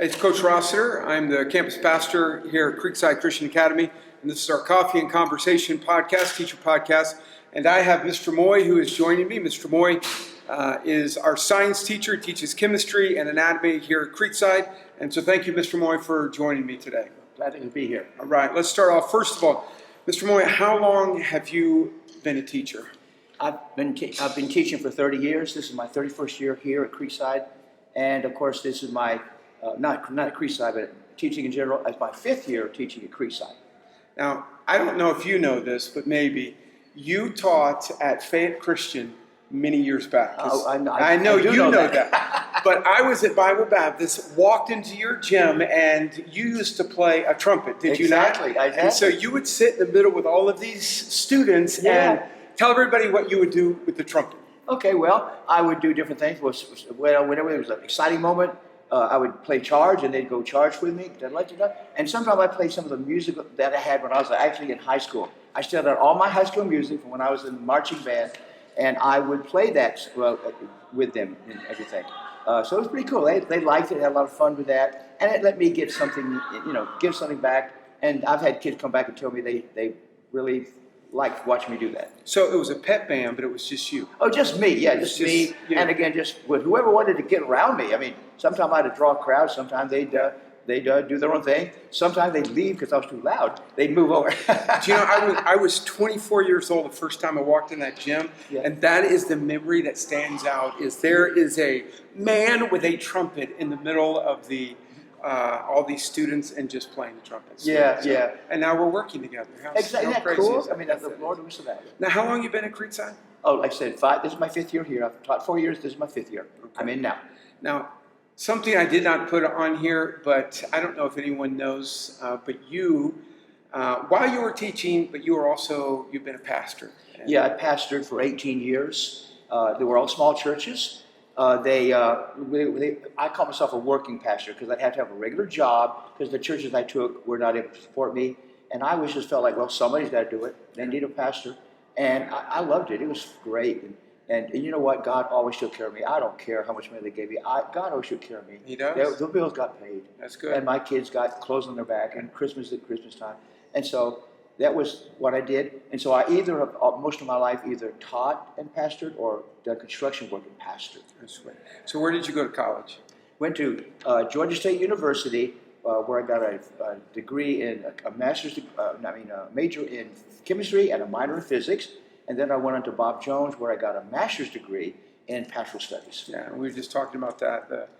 It's Coach Rossiter. I'm the campus pastor here at Creekside Christian Academy, and this is our Coffee and Conversation podcast, teacher podcast. And I have Mr. Moye who is joining me. Mr. Moye is our science teacher. He teaches chemistry and anatomy here at Creekside. And so thank you, Mr. Moye, for joining me today. Glad to be here. All right, let's start off. First of all, Mr. Moye, how long have you been a teacher? I've been teaching for 30 years. This is my 31st year here at Creekside. And of course, this is my, not at Creekside, but teaching in general, as my 5th year teaching at Creekside. Now, I don't know if you know this, but maybe you taught at Fayette Christian many years back. I know you know that. But I was at Bible Baptist, walked into your gym, and you used to play a trumpet, did you not? Exactly, I did. And so you would sit in the middle with all of these students and tell everybody what you would do with the trumpet. Okay, well, I would do different things. Whenever there was an exciting moment, I would play charge, and they'd go charge with me. And sometimes I played some of the music that I had when I was actually in high school. I still had all my high school music from when I was in the marching band, and I would play that with them and everything. So it was pretty cool. They liked it, had a lot of fun with that, and it let me give something back. And I've had kids come back and tell me they really liked watching me do that. So it was a pep band, but it was just you. Oh, just me, yeah, just me. Yeah. And again, just with whoever wanted to get around me. I mean, sometimes I had to draw a crowd. Sometimes they'd do their own thing. Sometimes they'd leave because I was too loud. They'd move over. Do you know, I was 24 years old the first time I walked in that gym, and that is the memory that stands out. Is there is a man with a trumpet in the middle of the all these students and just playing the trumpet. Yeah. And now we're working together. Exactly. Isn't that cool? I mean, the Lord was that. Now, how long have you been at Creekside? Oh, like I said, 5. This is my 5th year here. I've taught 4 years. This is my 5th year. Okay. I'm in now. Now, something I did not put on here, but I don't know if anyone knows, but you, while you were teaching, but you've been a pastor. Yeah, I pastored for 18 years. They were all small churches. I call myself a working pastor because I'd have to have a regular job because the churches I took were not able to support me. And I always just felt like, well, somebody's got to do it. They need a pastor. And I loved it. It was great. And you know what? God always took care of me. I don't care how much money they gave me. God always took care of me. He does? The bills got paid. That's good. And my kids got clothes on their back and Christmas at Christmas time. And so that was what I did. And so I most of my life, either taught and pastored or done construction work and pastored. That's right. So where did you go to college? Went to Georgia State University, where I got a degree in a major in chemistry and a minor in physics. And then I went on to Bob Jones, where I got a master's degree in pastoral studies. Yeah, we were just talking about that,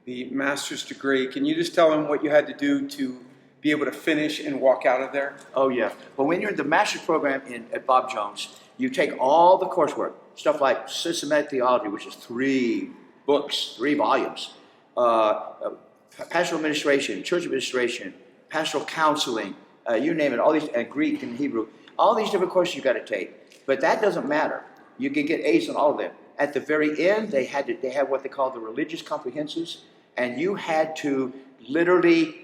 the master's degree. Can you just tell them what you had to do to be able to finish and walk out of there? Oh, yeah. Well, when you're in the master's program at Bob Jones, you take all the coursework, stuff like systematic theology, which is 3 books, 3 volumes, pastoral administration, church administration, pastoral counseling, you name it, all these, and Greek and Hebrew, all these different courses you've got to take. But that doesn't matter. You can get A's on all of them. At the very end, they had what they call the religious comprehensives, and you had to literally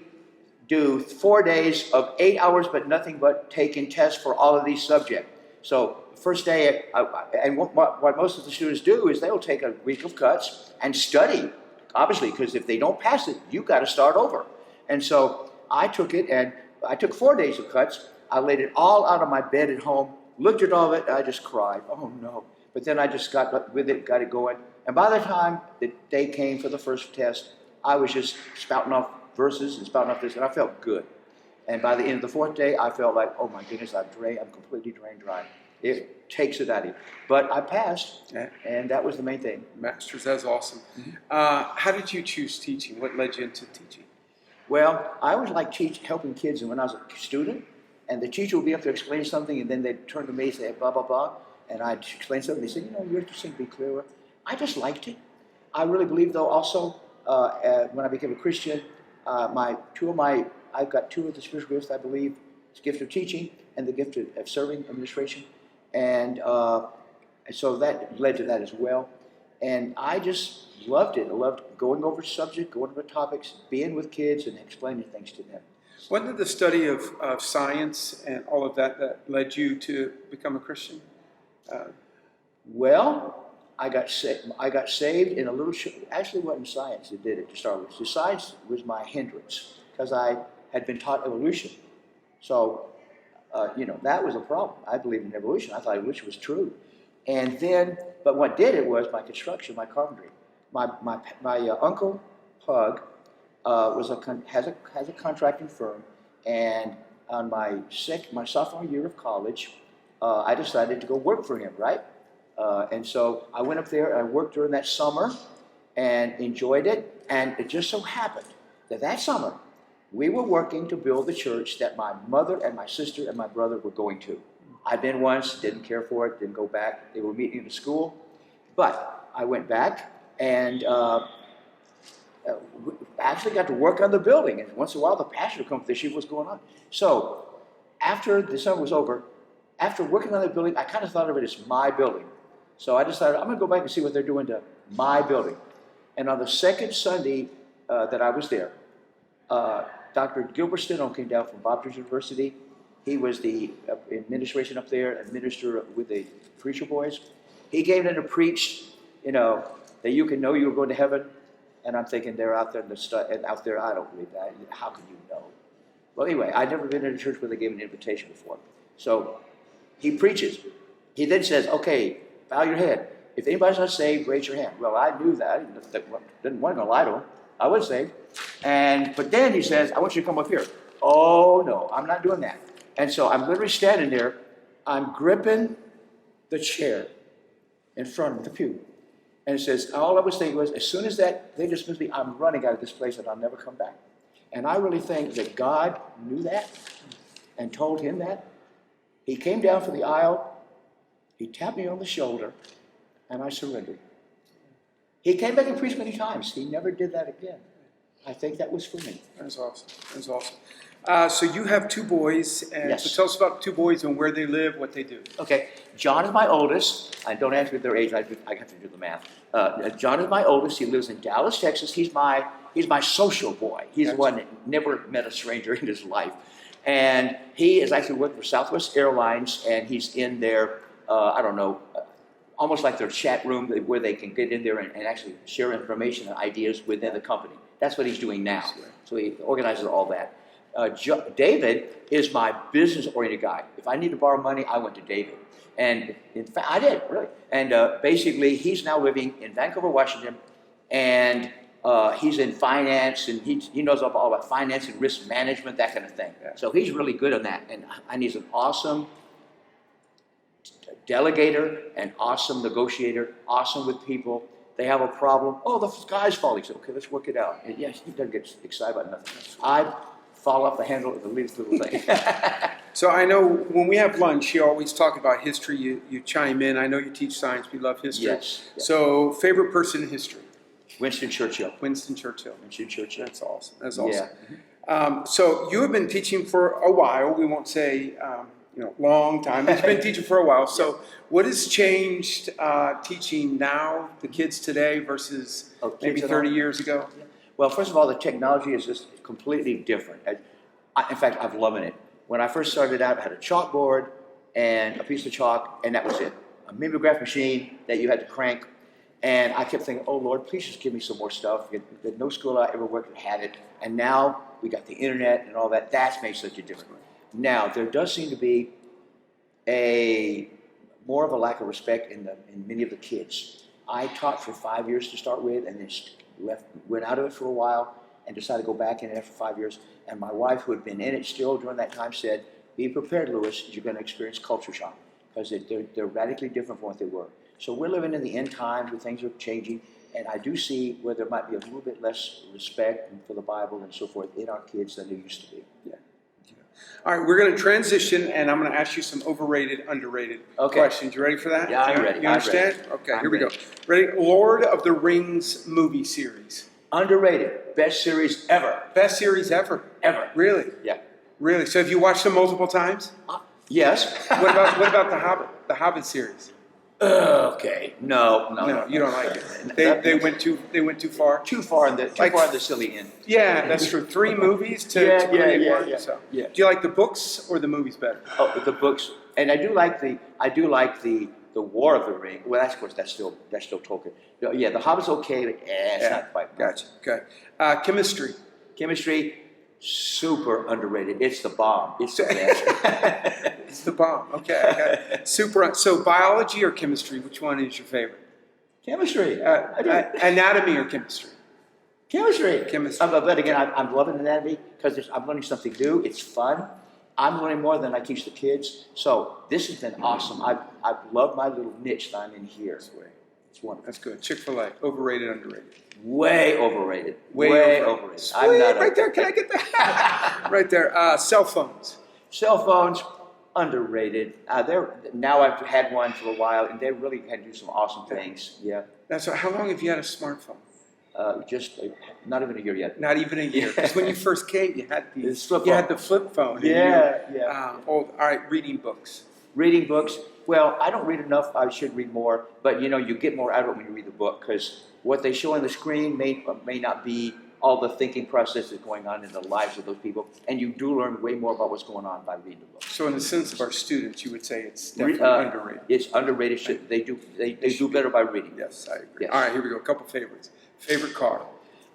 do 4 days of 8 hours, but nothing but taking tests for all of these subjects. So first day, and what most of the students do is they'll take a week of cuts and study, obviously, because if they don't pass it, you've got to start over. And so I took it, and I took 4 days of cuts. I laid it all out on my bed at home, looked at all of it, and I just cried. Oh, no. But then I just got with it, got it going. And by the time the day came for the first test, I was just spouting off verses and spouting off this, and I felt good. And by the end of the 4th day, I felt like, oh my goodness, I'm completely drained dry. It takes it out of you. But I passed, and that was the main thing. Masters, that's awesome. Mm-hmm. How did you choose teaching? What led you into teaching? Well, I always liked helping kids, and when I was a student, and the teacher would be up there explaining something, and then they'd turn to me and say, blah, blah, blah, and I'd explain something. They said, you're just saying to be clearer. I just liked it. I really believe, though, also, when I became a Christian, I've got 2 of the spiritual gifts, I believe. It's the gift of teaching and the gift of serving administration. And so that led to that as well. And I just loved it. I loved going over subject, going over topics, being with kids and explaining things to them. Wasn't it the study of science and all of that led you to become a Christian? Well, I got sick. I got saved in a little. Actually, it wasn't science that did it to start with. So science was my hindrance because I had been taught evolution. So, that was a problem. I believed in evolution. I thought evolution was true. And then, but what did it was my construction, my carpentry. My uncle Pug has a contracting firm, and on my sophomore year of college, I decided to go work for him. Right. And so I went up there and I worked during that summer and enjoyed it. And it just so happened that summer we were working to build the church that my mother and my sister and my brother were going to. I'd been once, didn't care for it, didn't go back. They were meeting in the school. But I went back and actually got to work on the building. And once in a while the pastor would come to see what's going on. So after the summer was over, after working on the building, I kind of thought of it as my building. So I decided I'm going to go back and see what they're doing to my building. And on the second Sunday that I was there, Dr. Gilbert Steno came down from Bob's University. He was the administration up there, and minister with the preacher boys. He came in to preach, that you can know you were going to heaven. And I'm thinking they're out there and out there. I don't believe that. How can you know? Well, anyway, I'd never been in a church where they gave an invitation before. So he preaches. He then says, "Okay, bow your head. If anybody's not saved, raise your hand." Well, I knew that. Wasn't going to lie to him. I was saved. But then he says, "I want you to come up here." Oh, no, I'm not doing that. And so I'm literally standing there. I'm gripping the chair in front of the pew. And it says, all I was thinking was, as soon as they dismiss me, I'm running out of this place and I'll never come back. And I really think that God knew that and told him that. He came down from the aisle. He tapped me on the shoulder, and I surrendered. He came back and preached many times. He never did that again. I think that was for me. That's awesome. That's awesome. So you have two boys, and Yes. so tell us about the two boys and where they live, what they do. Okay, John is my oldest. I don't ask me their age. I have to do the math. John is my oldest. He lives in Dallas, Texas. He's my social boy. He's the one that never met a stranger in his life. And he is actually working for Southwest Airlines, and he's in their, almost like their chat room where they can get in there and actually share information and ideas within the company. That's what he's doing now. So he organizes all that. David is my business-oriented guy. If I need to borrow money, I went to David. And in fact, I did, really. And basically, he's now living in Vancouver, Washington, and he's in finance, and he knows all about finance and risk management, that kind of thing. Yeah. So he's really good on that. And he's an awesome delegator, an awesome negotiator, awesome with people. They have a problem. Oh, the sky's falling. So, okay, let's work it out. And yes, he doesn't get excited about nothing. I fall off the handle of the least little thing. So I know when we have lunch, you always talk about history. You chime in. I know you teach science. We love history. Yes. So favorite person in history? Winston Churchill. Winston Churchill. Winston Churchill. That's awesome. That's awesome. Yeah. So you have been teaching for a while. We won't say long time. But you've been teaching for a while. So what has changed teaching now, the kids today versus maybe 30 years ago? Yeah. Well, first of all, the technology is just completely different. In fact, I'm loving it. When I first started out, I had a chalkboard and a piece of chalk, and that was it. A mimeograph machine that you had to crank. And I kept thinking, oh, Lord, please just give me some more stuff. No school I ever worked at had it. And now we got the internet and all that. That's made such a difference. Now, there does seem to be more of a lack of respect in many of the kids. I taught for 5 years to start with, and then went out of it for a while and decided to go back in it after 5 years. And my wife, who had been in it still during that time, said, be prepared, Louis, you're going to experience culture shock because they're radically different from what they were. So we're living in the end times where things are changing, and I do see where there might be a little bit less respect for the Bible and so forth in our kids than there used to be. Yeah. All right, we're going to transition, and I'm going to ask you some overrated, underrated questions. You ready for that? Yeah, I'm ready. You understand? I'm ready. Okay, here we go. Ready? Lord of the Rings movie series. Underrated. Best series ever. Best series ever. Ever. Really? Yeah. Really? So have you watched them multiple times? Yes. What about The Hobbit? The Hobbit series. Okay. No, you don't like it. They went too far. Too far in the silly end. Yeah, that's true. 3 movies to create one. So. Yeah. Do you like the books or the movies better? Oh, the books, and I do like the the War of the Ring. Well, that's, of course, that's still Tolkien. Yeah, The Hobbit's okay, but it's not quite. Gotcha. Okay. Chemistry. Chemistry, super underrated. It's the bomb. It's the best. It's the bomb. Okay. Super. So biology or chemistry? Which one is your favorite? Chemistry. Anatomy or chemistry? Chemistry. Chemistry. But again, I'm loving anatomy because I'm learning something new. It's fun. I'm learning more than I teach the kids. So this has been awesome. I've loved my little niche that I'm in here. It's wonderful. That's good. Chick-fil-A. Overrated, underrated? Way overrated. Way overrated. Sweet, I'm not right there. Can I get that? Right there. Cell phones. Cell phones, underrated. Now I've had one for a while, and they really can do some awesome things. Yeah. That's right. How long have you had a smartphone? Not even a year yet. Not even a year. Because when you first came, you had the flip phone. Yeah. All right. Reading books. Reading books. Well, I don't read enough. I should read more. But you get more out of it when you read the book, because what they show on the screen may not be all the thinking processes going on in the lives of those people, and you do learn way more about what's going on by reading the book. So, in the sense of our students, you would say it's definitely underrated. It's underrated. They do better by reading. Yes, I agree. Yes. All right, here we go. A couple favorites. Favorite car?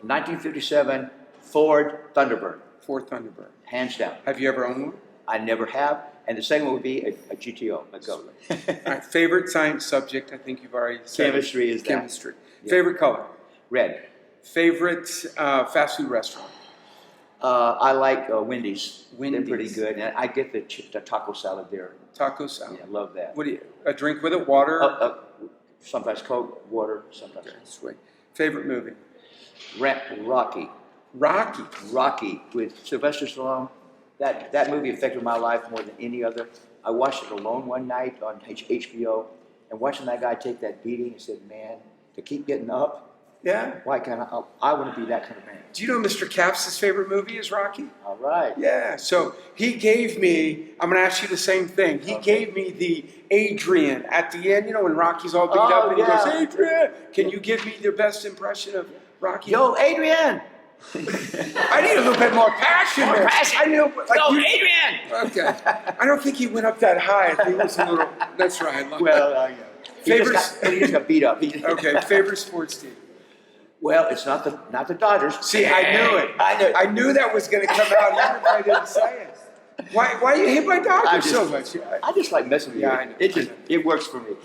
1957 Ford Thunderbird. Ford Thunderbird. Hands down. Have you ever owned one? I never have. And the second one would be a GTO, a Goat. All right. Favorite science subject? I think you've already said. Chemistry is that. Chemistry. Yeah. Favorite color? Red. Favorite fast food restaurant? I like Wendy's. Wendy's. They're pretty good. And I get the taco salad there. Taco salad. Yeah, I love that. What do you? A drink with it? Water? Sometimes Coke, water, sometimes. Okay, sweet. Favorite movie? Rocky. Rocky with Sylvester Stallone. That movie affected my life more than any other. I watched it alone one night on HBO, and watching that guy take that beating, I said, man, to keep getting up, Yeah. why can't I want to be that kind of man. Do you know Mr. Capps' favorite movie is Rocky? All right. Yeah. So he gave me, I'm going to ask you the same thing. He gave me the Adrian at the end, when Rocky's all beat up and he goes, Adrian, can you give me the best impression of Rocky? Yo, Adrian! I need a little bit more passion. More there. passion. I know, Adrian! Okay. I don't think he went up that high. I think it was a little, that's right. Well, he just got beat up. Okay, favorite sports team? Well, it's not the Dodgers. See, I knew it. I knew that was going to come out even if I didn't say it. Why you hate my Dodgers so much? I just like messing with you. I know. It works for me.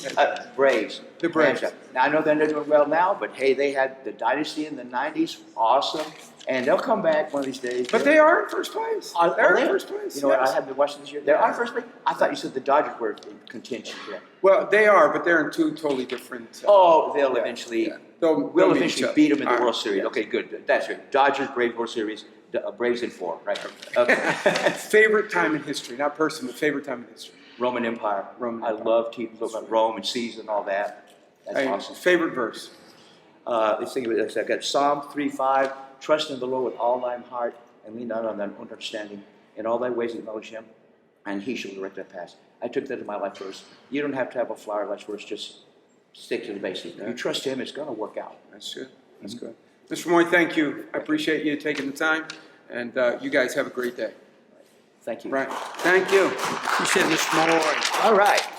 Braves. The Braves. Now, I know they're not doing well now, but hey, they had the dynasty in the 90s. Awesome. And they'll come back one of these days. But they are in first place. They're in first place. You know what? I haven't been watching this year. They are in first place? I thought you said the Dodgers were in contention. Yeah. Well, they are, but they're in two totally different. They'll eventually. Yeah. We'll eventually beat them in the World Series. Yes. Okay, good. That's good. Dodgers, Braves, World Series. Braves in 4, right? Okay. Favorite time in history, not person, but favorite time in history. Roman Empire. I love teaching about Rome and Caesar and all that. That's awesome. Favorite verse. Let's think of it. I've got Psalm 3:5. Trust in the Lord with all thine heart, and lean not on thine own understanding. In all thy ways acknowledge him, and he shall direct thy path. I took that as my life verse. You don't have to have a flower life verse. Just stick to the basics. If you trust him, it's going to work out. That's good. That's good. Mr. Moye, thank you. I appreciate you taking the time, and you guys have a great day. Thank you. Right. Thank you. Appreciate it, Mr. Moye. All right.